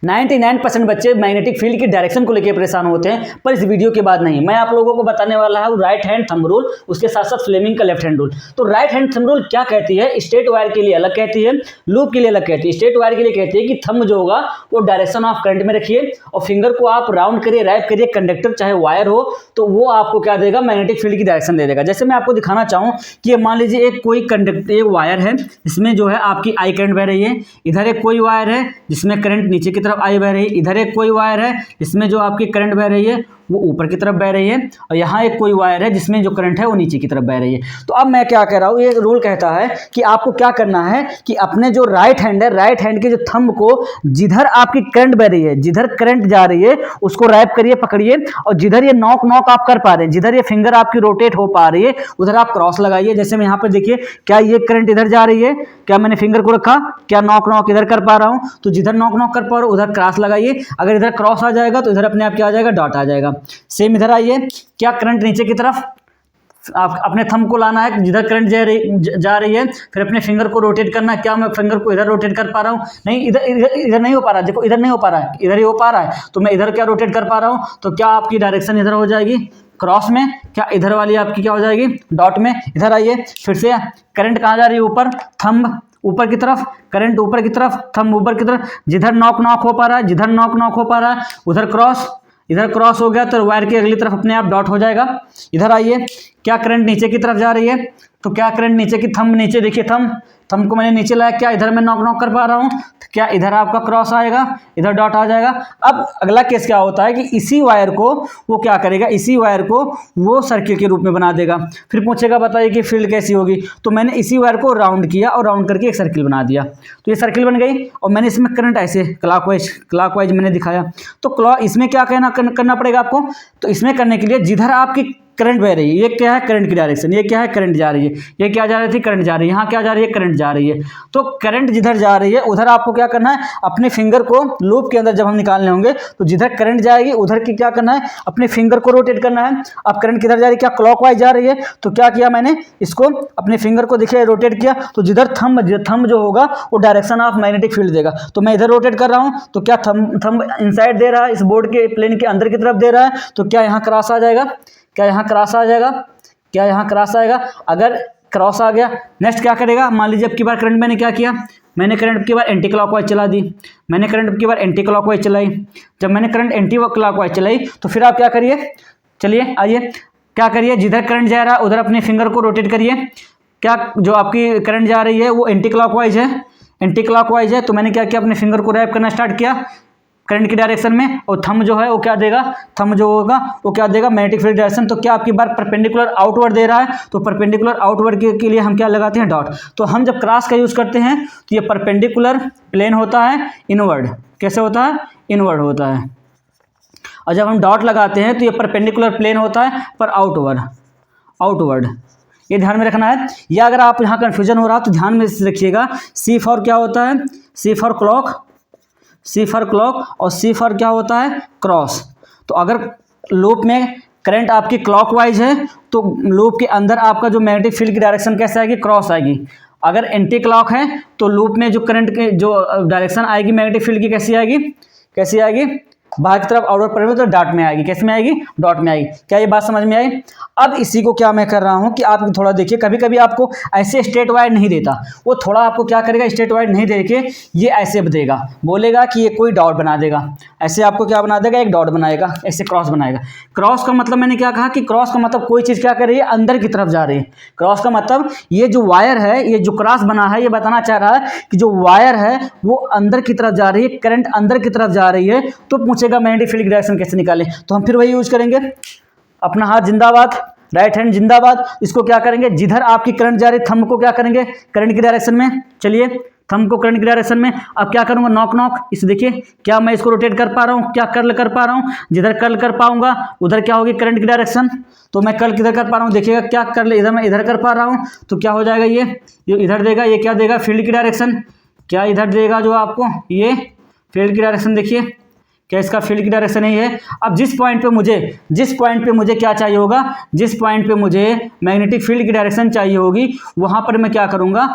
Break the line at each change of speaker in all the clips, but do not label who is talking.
99% बच्चे magnetic field की direction को लेकर परेशान होते हैं, पर इस वीडियो के बाद नहीं। मैं आप लोगों को बताने वाला हूँ राइट हैंड थंब रूल, उसके साथ साथ फ्लेमिंग का लेफ्ट हैंड रूल। तो राइट हैंड थंब रूल क्या कहती है, स्ट्रेट वायर के लिए अलग कहती है, लूप के लिए अलग कहती है। स्ट्रेट वायर के लिए कहती है कि थंब जो होगा वो डायरेक्शन ऑफ करंट में रखिए और फिंगर को आप राउंड करिए, रैप करिए, कंडक्टर चाहे वायर हो तो वो आपको क्या देगा, मैग्नेटिक फील्ड की डायरेक्शन दे देगा। जैसे मैं आपको दिखाना चाहूँ कि मान लीजिए एक कोई कंडक्टर, एक वायर है, इसमें जो है आपकी आई करंट बह रही है, इधर एक कोई वायर है जिसमें करंट नीचे की तरफ आई बह रही है, इधर एक कोई वायर है जिसमें जो आपकी करंट बह रही है वो ऊपर की तरफ बह रही है, और यहाँ एक कोई वायर है जिसमें जो करंट है वो नीचे की तरफ बह रही है। तो अब मैं क्या कह रहा हूँ, ये रूल कहता है कि आपको क्या करना है कि अपने जो राइट हैंड है, राइट हैंड के जो थंब को जिधर आपकी करंट बह रही है, जिधर करंट जा रही है उसको रैप करिए, पकड़िए, और जिधर ये नॉक नॉक आप कर पा रहे हैं, जिधर ये फिंगर आपकी रोटेट हो पा रही है उधर आप क्रॉस लगाइए। जैसे मैं यहाँ पर देखिए, क्या ये करंट इधर जा रही है, क्या मैंने फिंगर को रखा, क्या नॉक नॉक इधर कर पा रहा हूँ, तो जिधर नॉक नॉक कर पा रहा हूँ उधर क्रॉस लगाइए। अगर इधर क्रॉस आ जाएगा तो इधर अपने आप क्या आ जाएगा, डॉट आ जाएगा। सेम इधर आइए, क्या करंट नीचे की तरफ आप अपने थंब को लाना है जिधर करंट जा रही है, फिर अपने फिंगर को रोटेट करना है। क्या मैं फिंगर को इधर रोटेट कर पा रहा हूँ, नहीं, इधर नहीं हो पा रहा, देखो इधर नहीं हो पा रहा है, इधर ही हो पा रहा है, तो मैं इधर क्या रोटेट कर पा रहा हूँ, तो क्या आपकी डायरेक्शन इधर हो जाएगी क्रॉस में, क्या इधर वाली आपकी क्या हो जाएगी डॉट में। इधर आइए, फिर से करंट कहाँ जा रही है, ऊपर, थंब ऊपर की तरफ, करंट ऊपर की तरफ, थंब ऊपर की तरफ, जिधर नॉक नॉक हो पा रहा है, जिधर नॉक नॉक हो पा रहा है उधर क्रॉस, इधर क्रॉस हो गया तो वायर की अगली तरफ अपने आप डॉट हो जाएगा। इधर आइए, क्या करंट नीचे की तरफ जा रही है, तो क्या करंट नीचे की, थंब नीचे देखिए, थंब को मैंने नीचे लाया, क्या इधर मैं नॉक नॉक कर पा रहा हूँ, तो क्या इधर आपका क्रॉस आएगा, इधर डॉट आ जाएगा। अब अगला केस क्या होता है कि इसी वायर को वो क्या करेगा, इसी वायर को वो सर्किल के रूप में बना देगा। फिर पूछेगा बताइए कि फील्ड कैसी होगी, तो मैंने इसी वायर को राउंड किया और राउंड करके एक सर्किल बना दिया, तो ये सर्किल बन गई, और मैंने इसमें करंट ऐसे क्लॉकवाइज मैंने दिखाया। तो इसमें क्या करना पड़ेगा आपको, तो इसमें करने के लिए जिधर आपकी करंट बह रही है, ये क्या है करंट की डायरेक्शन, ये क्या है करंट जा रही है, ये क्या जा रही थी करंट जा रही है, यहाँ क्या जा रही है करंट जा रही है। तो करंट जिधर जा रही है उधर आपको क्या करना है, अपने फिंगर को लूप के अंदर जब हम निकालने होंगे तो जिधर करंट जाएगी उधर की क्या करना है, अपने फिंगर को रोटेट करना है। अब करंट किधर जा रही है, क्या क्लॉकवाइज जा रही है, तो क्या किया मैंने, इसको अपने फिंगर को देखिए रोटेट किया, तो जिधर थंब जो होगा वो डायरेक्शन ऑफ मैग्नेटिक फील्ड देगा। तो मैं इधर रोटेट कर रहा हूँ तो क्या थंब इनसाइड दे रहा है, इस बोर्ड के प्लेन के अंदर की तरफ दे रहा है, तो क्या यहाँ क्रॉस आ जाएगा, क्या यहाँ क्रॉस आ जाएगा, क्या यहाँ क्रॉस आएगा। अगर क्रॉस आ गया, नेक्स्ट क्या करेगा, मान लीजिए अब की बार करंट मैंने क्या किया, मैंने करंट की बार एंटी क्लॉकवाइज चला दी, मैंने करंट की बार एंटी क्लॉकवाइज चलाई। जब मैंने करंट एंटी क्लॉकवाइज चलाई तो फिर आप क्या करिए, चलिए आइए, क्या करिए, जिधर करंट जा रहा है उधर अपने फिंगर को रोटेट करिए। क्या जो आपकी करंट जा रही है वो एंटी क्लॉकवाइज है, तो मैंने क्या किया, अपने फिंगर को रैप करना स्टार्ट किया करंट की डायरेक्शन में, और थंब जो है वो क्या देगा, थंब जो होगा वो क्या देगा, मैग्नेटिक फील्ड डायरेक्शन। तो क्या आपकी बार परपेंडिकुलर आउटवर्ड दे रहा है, तो परपेंडिकुलर आउटवर्ड के लिए हम क्या लगाते हैं, डॉट। तो हम जब क्रॉस का यूज़ करते हैं तो ये परपेंडिकुलर प्लेन होता है इनवर्ड, कैसे होता है, इनवर्ड होता है, और जब हम डॉट लगाते हैं तो ये परपेंडिकुलर प्लेन होता है पर आउटवर्ड। ये ध्यान में रखना है, या अगर आप यहाँ कन्फ्यूजन हो रहा तो ध्यान में रखिएगा, सी फॉर क्या होता है, सी फॉर क्लॉक और सी फॉर क्या होता है, क्रॉस। तो अगर लूप में करंट आपकी क्लॉकवाइज है तो लूप के अंदर आपका जो मैग्नेटिक फील्ड की डायरेक्शन कैसे आएगी, क्रॉस आएगी। अगर एंटी क्लॉक है तो लूप में जो करंट के जो डायरेक्शन आएगी मैग्नेटिक फील्ड की कैसी आएगी, बाहर की तरफ आउटवर्ड पड़ेगी तो डॉट में आएगी, कैसे में आएगी, डॉट में आएगी। क्या ये बात समझ में आई। अब इसी को क्या मैं कर रहा हूँ कि आप थोड़ा देखिए, कभी कभी आपको ऐसे स्ट्रेट वायर नहीं देता, वो थोड़ा आपको क्या करेगा, स्ट्रेट वायर नहीं दे के ये ऐसे देगा, बोलेगा कि ये कोई डॉट बना देगा, ऐसे आपको क्या बना देगा, एक डॉट बनाएगा, ऐसे क्रॉस बनाएगा। क्रॉस का मतलब मैंने क्या कहा कि क्रॉस का मतलब कोई चीज़ क्या कर रही है, अंदर की तरफ जा रही है। क्रॉस का मतलब ये जो वायर है, ये जो क्रॉस बना है, ये बताना चाह रहा है कि जो वायर है वो अंदर की तरफ जा रही है, करंट अंदर की तरफ जा रही है। तो पूछेगा मैग्नेटिक फील्ड की डायरेक्शन कैसे निकालें, तो हम फिर वही यूज करेंगे, अपना हाथ जिंदाबाद, राइट हैंड जिंदाबाद। इसको क्या करेंगे, जिधर आपकी करंट जा रही है थंब को क्या करेंगे, करंट की डायरेक्शन में, चलिए थंब को करंट की डायरेक्शन में। अब क्या करूंगा, नॉक नॉक, इसे देखिए, क्या मैं इसको रोटेट कर पा रहा हूँ, क्या कर्ल कर पा रहा हूँ, जिधर कर्ल कर पाऊंगा उधर क्या होगी करंट की डायरेक्शन। तो मैं कर्ल किधर कर पा रहा हूँ, देखिएगा क्या कर्ल इधर मैं इधर कर पा रहा हूँ, तो क्या हो जाएगा, ये इधर देगा, ये क्या देगा, फील्ड की डायरेक्शन। क्या इधर देगा जो आपको, ये फील्ड की डायरेक्शन, देखिए क्या इसका फील्ड की डायरेक्शन ही है। अब जिस पॉइंट पे मुझे क्या चाहिए होगा, जिस पॉइंट पे मुझे मैग्नेटिक फील्ड की डायरेक्शन चाहिए होगी, वहां पर मैं क्या करूंगा,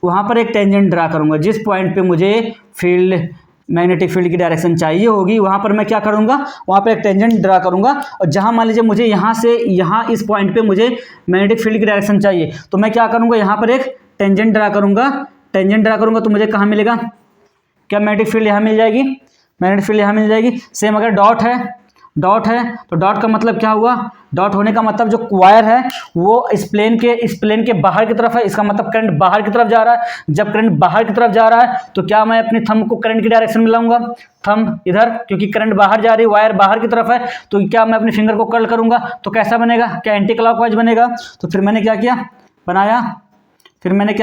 वहां पर एक टेंजेंट ड्रा करूंगा। जिस पॉइंट पे मुझे फील्ड मैग्नेटिक फील्ड की डायरेक्शन चाहिए होगी, वहाँ पर मैं क्या करूँगा, वहाँ पर एक टेंजेंट ड्रा करूँगा। और जहाँ मान लीजिए मुझे यहाँ से यहाँ इस पॉइंट पे मुझे मैग्नेटिक फील्ड की डायरेक्शन चाहिए, तो मैं क्या करूँगा, यहाँ पर एक टेंजेंट ड्रा करूँगा। टेंजेंट ड्रा करूँगा तो मुझे कहाँ मिलेगा, क्या मैग्नेटिक फील्ड यहाँ मिल जाएगी, मैग्नेटिक फील्ड यहाँ मिल जाएगी। सेम अगर डॉट है तो डॉट का मतलब क्या हुआ, डॉट होने का मतलब जो वायर है वो इस प्लेन के बाहर की तरफ है, इसका मतलब करंट बाहर की तरफ जा रहा है। जब करंट बाहर की तरफ जा रहा है तो क्या मैं अपने थंब को करंट की डायरेक्शन में लाऊंगा, थंब इधर, क्योंकि करंट बाहर जा रही है, वायर बाहर की तरफ है, तो क्या मैं अपने फिंगर को कर्ल करूंगा तो कैसा बनेगा, क्या एंटी क्लॉकवाइज बनेगा। तो फिर मैंने क्या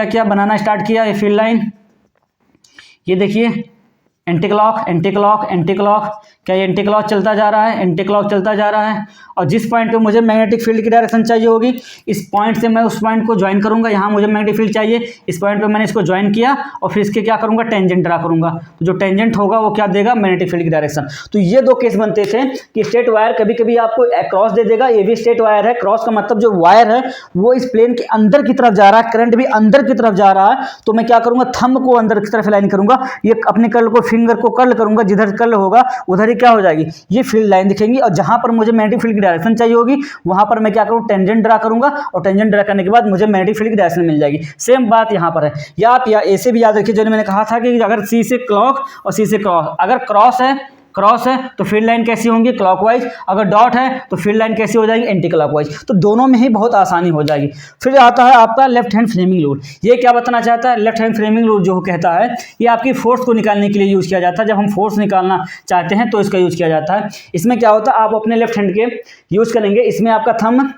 किया, बनाना स्टार्ट किया ये फील्ड लाइन। ये देखिए एंटी क्लॉक, क्या ये एंटी क्लॉक चलता जा रहा है, एंटी क्लॉक चलता जा रहा है। और जिस पॉइंट पे मुझे मैग्नेटिक फील्ड की डायरेक्शन चाहिए होगी, इस पॉइंट से मैं उस पॉइंट को ज्वाइन करूंगा। यहाँ मुझे मैग्नेटिक फील्ड चाहिए, इस पॉइंट पे मैंने इसको ज्वाइन किया और फिर इसके क्या करूंगा, टेंजेंट ड्रा करूंगा। तो जो टेंजेंट होगा वो क्या देगा, मैग्नेटिक फील्ड की डायरेक्शन। तो ये दो केस बनते थे कि स्ट्रेट वायर कभी कभी आपको क्रॉस दे देगा, ये भी स्ट्रेट वायर है। क्रॉस का मतलब जो वायर है वो इस प्लेन के अंदर की तरफ जा रहा है, करंट भी अंदर की तरफ जा रहा है, तो मैं क्या करूंगा, थंब को अंदर की तरफ लाइन करूंगा, ये अपने कर्ल को फिंगर को कर्ल करूंगा, जिधर कर्ल होगा उधर ही क्या हो जाएगी, ये फील्ड लाइन दिखेंगी। और जहां पर मुझे मैग्नेटिक फील्ड की डायरेक्शन चाहिए होगी वहां पर मैं क्या करूं, टेंजेंट ड्रा करूंगा, और टेंजेंट ड्रा करने के बाद मुझे मैग्नेटिक फील्ड की डायरेक्शन मिल जाएगी। सेम बात यहां पर है। या आप ऐसे भी याद रखिए, जो मैंने कहा था कि अगर सी से क्लॉक और सी से क्रॉस, अगर क्रॉस है तो फील्ड लाइन कैसी होंगी, क्लॉकवाइज। अगर डॉट है तो फील्ड लाइन कैसी हो जाएगी, एंटी क्लॉकवाइज। तो दोनों में ही बहुत आसानी हो जाएगी। फिर आता है आपका लेफ्ट हैंड फ्रेमिंग रूल। ये क्या बताना चाहता है, लेफ्ट हैंड फ्रेमिंग रूल जो कहता है ये आपकी फोर्स को निकालने के लिए यूज़ किया जाता है। जब हम फोर्स निकालना चाहते हैं तो इसका यूज़ किया जाता है। इसमें क्या होता है, आप अपने लेफ्ट हैंड के यूज़ करेंगे, इसमें आपका थंब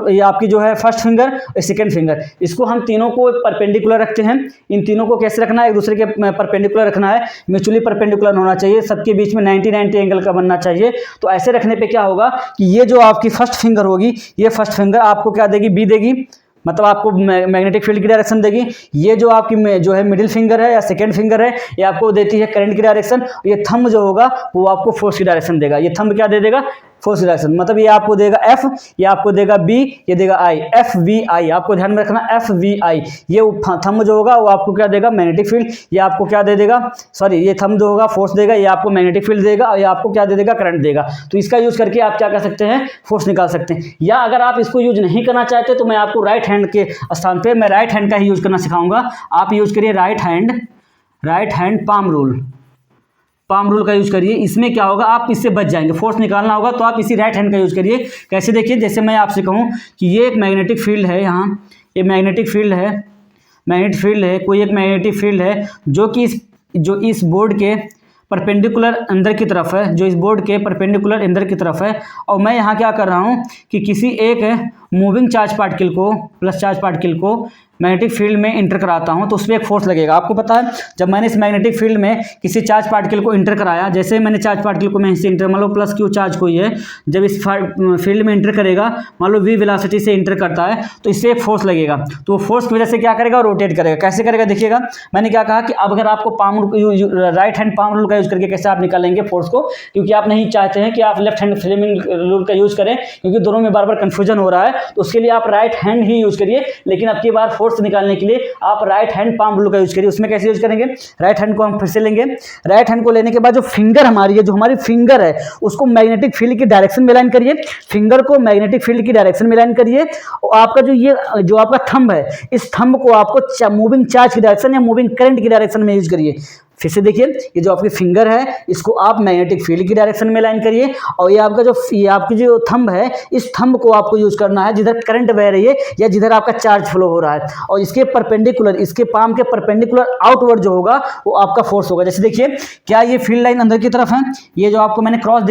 ये आपकी जो है फर्स्ट फिंगर और सेकेंड फिंगर, इसको हम तीनों को परपेंडिकुलर रखते हैं। इन तीनों को कैसे रखना है, एक दूसरे के परपेंडिकुलर रखना है, म्यूचुअली परपेंडिकुलर होना चाहिए, सबके बीच में 90-90 एंगल का बनना चाहिए। तो ऐसे रखने पे क्या होगा कि ये जो आपकी फर्स्ट फिंगर होगी, ये फर्स्ट फिंगर आपको क्या देगी, बी देगी, मतलब आपको मैग्नेटिक फील्ड की डायरेक्शन देगी। ये जो आपकी जो है मिडिल फिंगर है या सेकंड फिंगर है, ये आपको देती है करंट की डायरेक्शन। ये थंब जो होगा वो आपको फोर्स की डायरेक्शन देगा। ये थंब क्या दे देगा, फोर्स की डायरेक्शन। मतलब ये आपको देगा एफ, ये आपको देगा बी, ये देगा आई, एफ वी आई। आपको ध्यान में रखना एफ वी आई। ये थंब जो होगा वो आपको क्या देगा, मैग्नेटिक फील्ड। ये आपको क्या दे देगा, सॉरी, ये थंब जो होगा फोर्स देगा, ये आपको मैग्नेटिक फील्ड देगा, और ये आपको क्या दे देगा, करंट देगा। तो इसका यूज करके आप क्या कर सकते हैं, फोर्स निकाल सकते हैं। या अगर आप इसको यूज नहीं करना चाहते तो मैं आपको राइट हैंड के स्थान पे मैं राइट हैंड का ही यूज करना सिखाऊंगा। आप यूज करिए राइट हैंड पाम रूल का यूज करिए। इसमें क्या होगा, आप इससे बच जाएंगे। फोर्स निकालना होगा तो आप इसी राइट हैंड का यूज करिए। कैसे, देखिए, जैसे मैं आपसे कहूँ कि ये एक मैग्नेटिक फील्ड है, यहाँ ये मैग्नेटिक फील्ड है, कोई एक मैग्नेटिक फील्ड है जो इस बोर्ड के परपेंडिकुलर अंदर की तरफ है, जो इस बोर्ड के परपेंडिकुलर अंदर की तरफ है। और मैं यहाँ क्या कर रहा हूँ कि किसी एक मूविंग चार्ज पार्टिकल को, प्लस चार्ज पार्टिकल को मैग्नेटिक फील्ड में इंटर कराता हूं तो उसमें एक फोर्स लगेगा। आपको पता है, जब मैंने इस मैग्नेटिक फील्ड में किसी चार्ज पार्टिकल को इंटर कराया, जैसे मैंने चार्ज पार्टिकल को मैं इससे इंटर, मान लो प्लस क्यू चार्ज कोई है, जब इस फील्ड में इंटर करेगा, मान लो वी वेलोसिटी से इंटर करता है, तो इससे एक फोर्स लगेगा। तो फोर्स की वजह से क्या करेगा, रोटेट करेगा। कैसे करेगा, देखिएगा, मैंने क्या कहा कि अब अगर आपको राइट हैंड पाम रूल का यूज करके कैसे आप निकालेंगे फोर्स को, क्योंकि आप नहीं चाहते हैं कि आप लेफ्ट हैंड फ्रेमिंग रूल का यूज करें, क्योंकि दोनों में बार बार कंफ्यूजन हो रहा है। तो उसके लिए आप राइट हैंड ही यूज करिए, लेकिन अब की बार फोर्स निकालने के लिए आप राइट हैंड पाम रूल का यूज करिए। उसमें कैसे यूज करेंगे, राइट हैंड को हम फिर से लेंगे। राइट हैंड को लेने के बाद जो फिंगर हमारी है, जो हमारी फिंगर है, उसको मैग्नेटिक फील्ड की डायरेक्शन में लाइन करिए। फिंगर को मैग्नेटिक फील्ड की डायरेक्शन में लाइन करिए। और आपका जो आपका थंब है, इस थंब को आपको मूविंग चार्ज की डायरेक्शन या मूविंग करंट की डायरेक्शन में यूज करिए। फिर से देखिए, ये जो आपकी फिंगर है इसको आप मैग्नेटिक फील्ड की डायरेक्शन में लाइन करिए। और ये आपकी जो थंब है, इस थंब को आपको यूज करना है जिधर करंट बह रही है या जिधर आपका चार्ज फ्लो हो रहा है। और इसके परपेंडिकुलर, इसके पाम के परपेंडिकुलर आउटवर्ड जो होगा वो आपका फोर्स होगा। जैसे देखिए, क्या ये फील्ड लाइन अंदर की तरफ है, ये जो आपको मैंने क्रॉस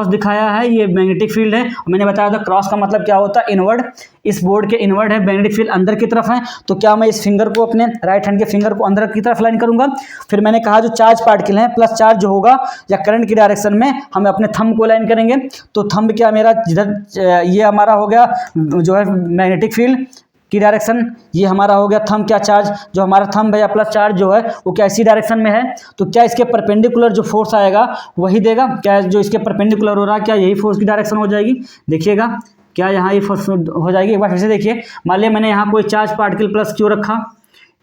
दिखाया है, ये मैग्नेटिक फील्ड है। मैंने बताया था क्रॉस का मतलब क्या होता है, इनवर्ड। इस बोर्ड के इनवर्ड है, मैग्नेटिक फील्ड अंदर की तरफ है। तो क्या मैं इस फिंगर को, अपने राइट हैंड के फिंगर को अंदर की तरफ लाइन करूंगा। फिर मैंने कहा जो चार्ज पार्टिकल है, प्लस चार्ज जो होगा या करंट की डायरेक्शन में हम अपने थंब को लाइन करेंगे। तो थंब क्या मेरा, जिधर ये हमारा हो गया जो है मैग्नेटिक फील्ड की डायरेक्शन, ये हमारा हो गया थंब, क्या चार्ज जो हमारा थंब है या प्लस चार्ज जो है वो क्या इसी डायरेक्शन में है। तो क्या इसके परपेंडिकुलर जो फोर्स आएगा वही देगा, क्या जो इसके परपेंडिकुलर हो रहा है क्या यही फोर्स की डायरेक्शन हो जाएगी। देखिएगा, क्या यहाँ ये फोर्स हो जाएगी। एक बार फिर से देखिए, मान लिया मैंने यहाँ कोई चार्ज पार्टिकल प्लस क्यू रखा,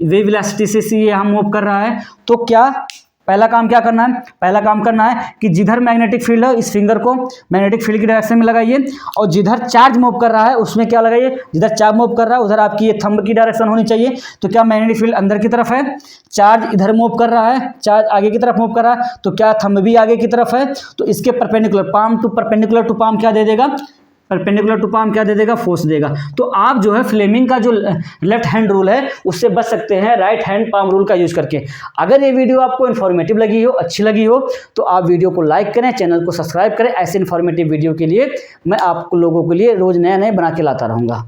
वे वेलोसिटी से ये यहाँ मूव कर रहा है, तो क्या पहला काम क्या करना है, पहला काम करना है कि जिधर मैग्नेटिक फील्ड है इस फिंगर को मैग्नेटिक फील्ड की डायरेक्शन में लगाइए, और जिधर चार्ज मूव कर रहा है उसमें क्या लगाइए, जिधर चार्ज मूव कर रहा है उधर आपकी ये थंब की डायरेक्शन होनी चाहिए। तो क्या मैग्नेटिक फील्ड अंदर की तरफ है, चार्ज इधर मूव कर रहा है, चार्ज आगे की तरफ मूव कर रहा है, तो क्या थंब भी आगे की तरफ है, तो इसके परपेंडिकुलर पाम टू पाम क्या दे देगा, परपेंडिकुलर टू पाम क्या दे देगा, फोर्स देगा। तो आप जो है फ्लेमिंग का जो लेफ्ट हैंड रूल है उससे बच सकते हैं राइट हैंड पाम रूल का यूज करके। अगर ये वीडियो आपको इन्फॉर्मेटिव लगी हो, अच्छी लगी हो, तो आप वीडियो को लाइक करें, चैनल को सब्सक्राइब करें। ऐसे इन्फॉर्मेटिव वीडियो के लिए मैं आप लोगों के लिए रोज नया नया बना के लाता रहूँगा।